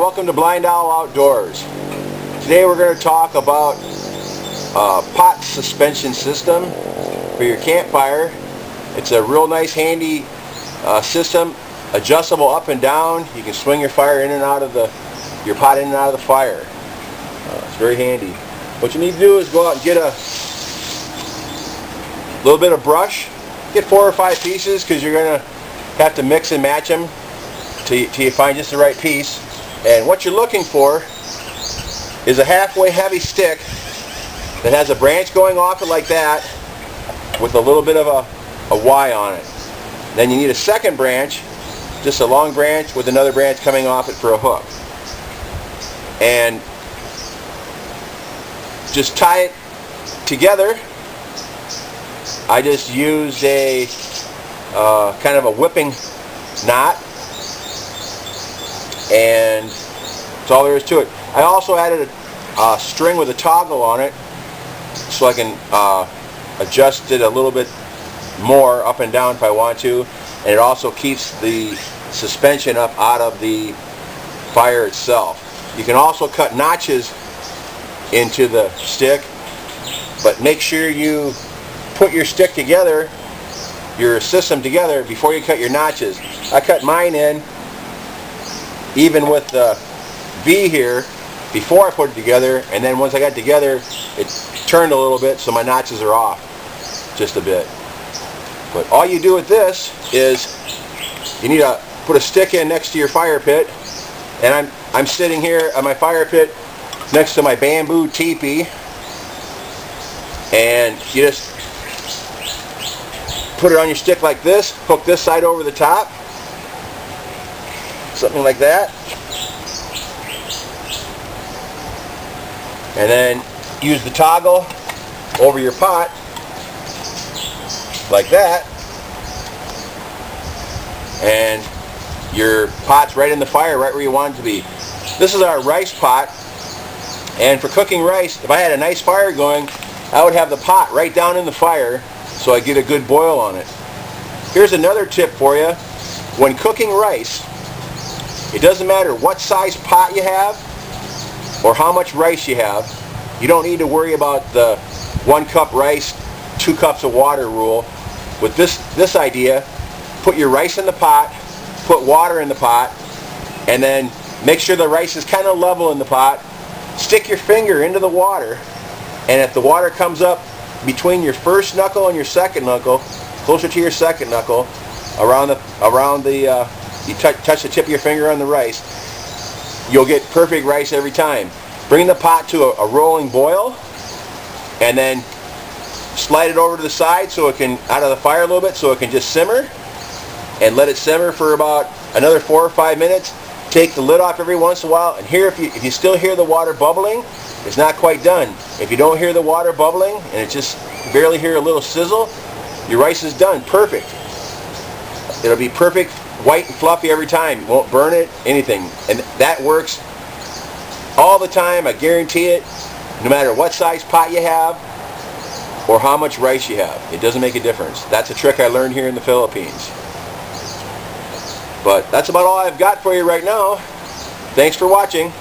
welcome to Blindowl Outdoors. Today we're going to talk about pot suspension system for your campfire. It's a real nice handy system, adjustable up and down. You can swing your fire in and out of your pot in and out of the fire. It's very handy. What you need to do is go out and get a little bit of brush. Get 4 or 5 pieces because you're going to have to mix and match them till you find just the right piece. And what you're looking for is a halfway heavy stick that has a branch going off it like that with a little bit of a Y on it. Then you need a second branch, just a long branch with another branch coming off it for a hook. And just tie it together. I just used a kind of a whipping knot, and that's all there is to it. I also added a string with a toggle on it so I can adjust it a little bit more up and down if I want to, and it also keeps the suspension up out of the fire itself. You can also cut notches into the stick, but make sure you put your stick together, your system together, before you cut your notches. I cut mine in even with the V here before I put it together, and then once I got it together it turned a little bit, so my notches are off just a bit. But all you do with this is you need to put a stick in next to your fire pit, and I'm sitting here at my fire pit next to my bamboo teepee, and you just put it on your stick like this, hook this side over the top, something like that, and then use the toggle over your pot like that, and your pot's right in the fire, right where you want it to be. This is our rice pot, and for cooking rice, if I had a nice fire going, I would have the pot right down in the fire so I get a good boil on it. Here's another tip for you. When cooking rice, it doesn't matter what size pot you have or how much rice you have. You don't need to worry about the 1 cup rice, 2 cups of water rule. With this idea, put your rice in the pot, put water in the pot, and then make sure the rice is kind of level in the pot. Stick your finger into the water, and if the water comes up between your first knuckle and your second knuckle, closer to your second knuckle, you touch the tip of your finger on the rice, you'll get perfect rice every time. Bring the pot to a rolling boil, and then slide it over to the side so it can, out of the fire a little bit, so it can just simmer, and let it simmer for about another 4 or 5 minutes. Take the lid off every once in a while, and here, if you still hear the water bubbling, it's not quite done. If you don't hear the water bubbling and it just barely hear a little sizzle, your rice is done. Perfect. It'll be perfect, white and fluffy every time. You won't burn it, anything. And that works all the time, I guarantee it, no matter what size pot you have or how much rice you have. It doesn't make a difference. That's a trick I learned here in the Philippines. But that's about all I've got for you right now. Thanks for watching.